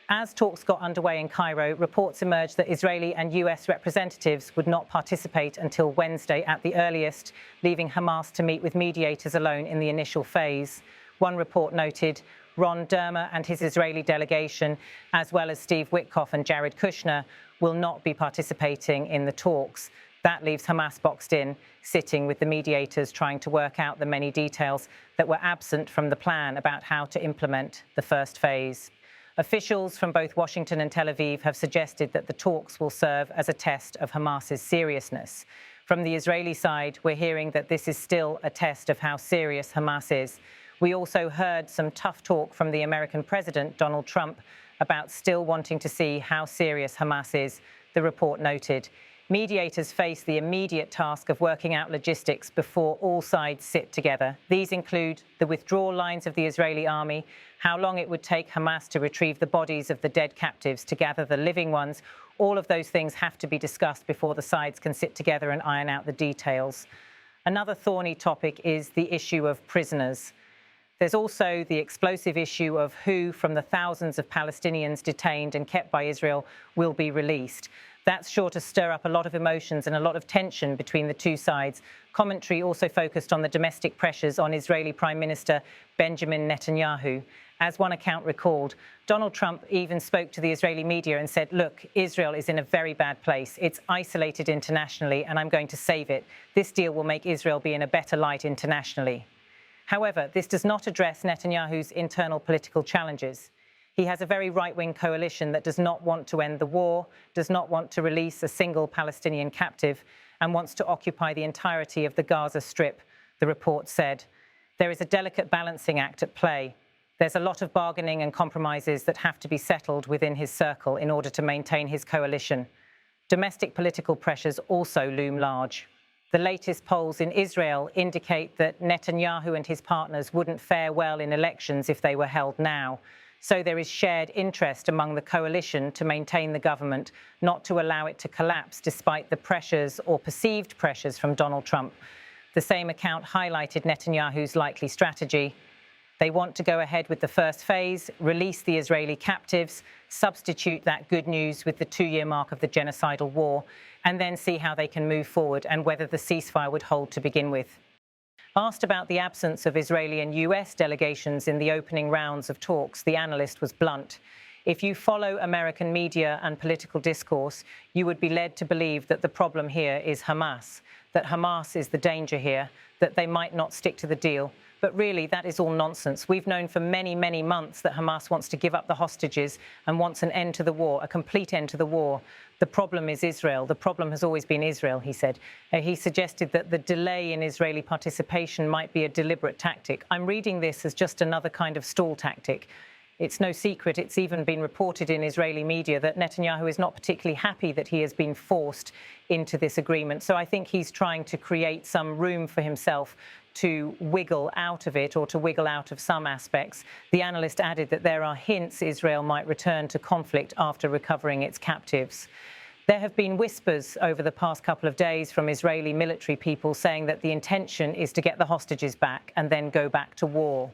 As talks got underway in Cairo, reports emerged that Israeli and US representatives would not participate until Wednesday at the earliest, leaving Hamas to meet with mediators alone in the initial phase. One report noted Ron Dermer and his Israeli delegation, as well as Steve Witkoff and Jared Kushner, will not be participating in the talks. That leaves Hamas boxed in, sitting with the mediators trying to work out the many details that were absent from the plan about how to implement the first phase. Officials from both Washington and Tel Aviv have suggested that the talks will serve as a test of Hamas's seriousness. From the Israeli side, we're hearing that this is still a test of how serious Hamas is. We also heard some tough talk from the American president, Donald Trump, about still wanting to see how serious Hamas is, the report noted. Mediators face the immediate task of working out logistics before all sides sit together. These include the withdrawal lines of the Israeli army, how long it would take Hamas to retrieve the bodies of the dead captives to gather the living ones. All of those things have to be discussed before the sides can sit together and iron out the details. Another thorny topic is the issue of prisoners. There's also the explosive issue of who from the thousands of Palestinians detained and kept by Israel will be released. That's sure to stir up a lot of emotions and a lot of tension between the two sides. Commentary also focused on the domestic pressures on Israeli Prime Minister Benjamin Netanyahu. As one account recalled, Donald Trump even spoke to the Israeli media and said, look, Israel is in a very bad place. It's isolated internationally, and I'm going to save it. This deal will make Israel be in a better light internationally. However, this does not address Netanyahu's internal political challenges. He has a very right-wing coalition that does not want to end the war, does not want to release a single Palestinian captive, and wants to occupy the entirety of the Gaza Strip, the report said. There is a delicate balancing act at play. There's a lot of bargaining and compromises that have to be settled within his circle in order to maintain his coalition. Domestic political pressures also loom large. The latest polls in Israel indicate that Netanyahu and his partners wouldn't fare well in elections if they were held now. So there is shared interest among the coalition to maintain the government, not to allow it to collapse despite the pressures or perceived pressures from Donald Trump. The same account highlighted Netanyahu's likely strategy. They want to go ahead with the first phase, release the Israeli captives, substitute that good news with the 2-year mark of the genocidal war, and then see how they can move forward and whether the ceasefire would hold to begin with. Asked about the absence of Israeli and US delegations in the opening rounds of talks, the analyst was blunt. If you follow American media and political discourse, you would be led to believe that the problem here is Hamas, that Hamas is the danger here, that they might not stick to the deal. But really, that is all nonsense. We've known for many, many months that Hamas wants to give up the hostages and wants an end to the war, a complete end to the war. The problem is Israel. The problem has always been Israel, he said. He suggested that the delay in Israeli participation might be a deliberate tactic. I'm reading this as just another kind of stall tactic. It's no secret, it's even been reported in Israeli media that Netanyahu is not particularly happy that he has been forced into this agreement. So I think he's trying to create some room for himself to wiggle out of it or to wiggle out of some aspects. The analyst added that there are hints Israel might return to conflict after recovering its captives. There have been whispers over the past couple of days from Israeli military people saying that the intention is to get the hostages back and then go back to war.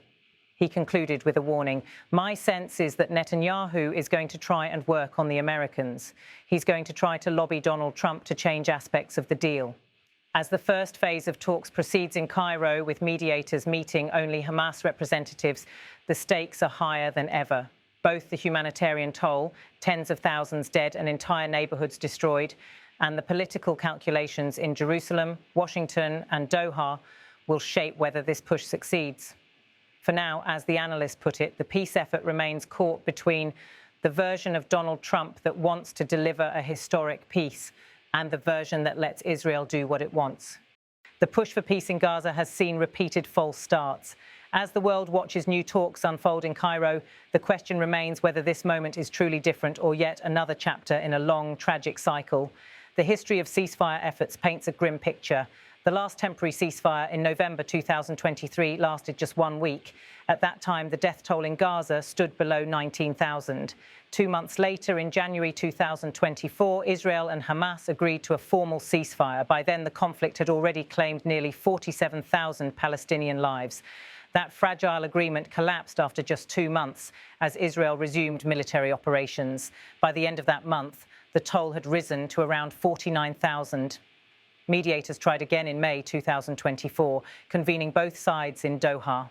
He concluded with a warning. My sense is that Netanyahu is going to try and work on the Americans. He's going to try to lobby Donald Trump to change aspects of the deal. As the first phase of talks proceeds in Cairo, with mediators meeting only Hamas representatives, the stakes are higher than ever. Both the humanitarian toll, tens of thousands dead and entire neighborhoods destroyed, and the political calculations in Jerusalem, Washington, and Doha will shape whether this push succeeds. For now, as the analyst put it, the peace effort remains caught between the version of Donald Trump that wants to deliver a historic peace and the version that lets Israel do what it wants. The push for peace in Gaza has seen repeated false starts. As the world watches new talks unfold in Cairo, the question remains whether this moment is truly different or yet another chapter in a long, tragic cycle. The history of ceasefire efforts paints a grim picture. The last temporary ceasefire in November 2023 lasted just 1 week. At that time, the death toll in Gaza stood below 19,000. 2 months later, in January 2024, Israel and Hamas agreed to a formal ceasefire. By then, the conflict had already claimed nearly 47,000 Palestinian lives. That fragile agreement collapsed after just 2 months as Israel resumed military operations. By the end of that month, the toll had risen to around 49,000. Mediators tried again in May 2024, convening both sides in Doha.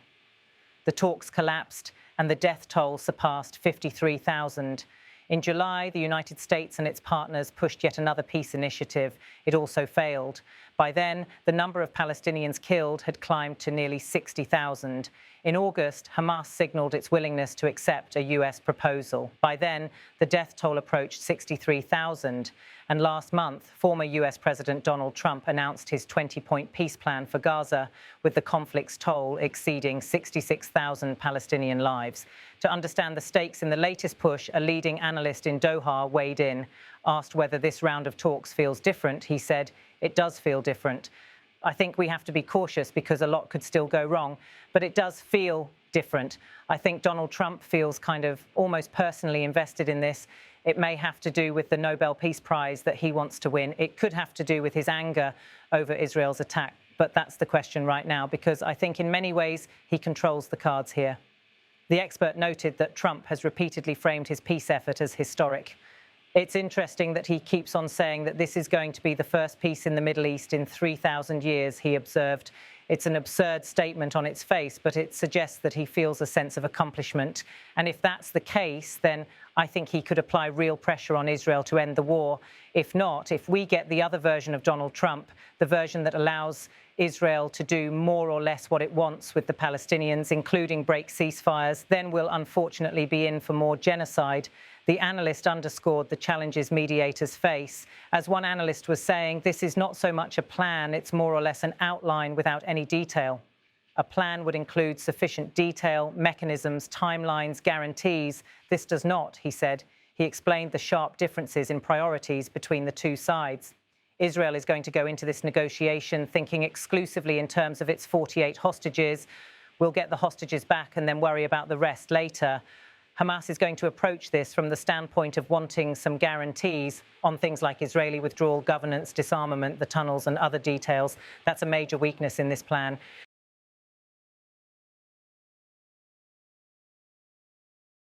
The talks collapsed and the death toll surpassed 53,000. In July, the United States and its partners pushed yet another peace initiative. It also failed. By then, the number of Palestinians killed had climbed to nearly 60,000. In August, Hamas signaled its willingness to accept a US proposal. By then, the death toll approached 63,000. And last month, former US President Donald Trump announced his 20-point peace plan for Gaza, with the conflict's toll exceeding 66,000 Palestinian lives. To understand the stakes in the latest push, a leading analyst in Doha weighed in. Asked whether this round of talks feels different, he said, "It does feel different. I think we have to be cautious because a lot could still go wrong, but it does feel different." I think Donald Trump feels kind of almost personally invested in this. It may have to do with the Nobel Peace Prize that he wants to win. It could have to do with his anger over Israel's attack. But that's the question right now, because I think in many ways he controls the cards here. The expert noted that Trump has repeatedly framed his peace effort as historic. It's interesting that he keeps on saying that this is going to be the first peace in the Middle East in 3,000 years, he observed. It's an absurd statement on its face, but it suggests that he feels a sense of accomplishment. And if that's the case, then I think he could apply real pressure on Israel to end the war. If not, if we get the other version of Donald Trump, the version that allows Israel to do more or less what it wants with the Palestinians, including break ceasefires, then we'll unfortunately be in for more genocide. The analyst underscored the challenges mediators face. As one analyst was saying, this is not so much a plan, it's more or less an outline without any detail. A plan would include sufficient detail, mechanisms, timelines, guarantees. This does not, he said. He explained the sharp differences in priorities between the two sides. Israel is going to go into this negotiation thinking exclusively in terms of its 48 hostages. We'll get the hostages back and then worry about the rest later. Hamas is going to approach this from the standpoint of wanting some guarantees on things like Israeli withdrawal, governance, disarmament, the tunnels and other details. That's a major weakness in this plan.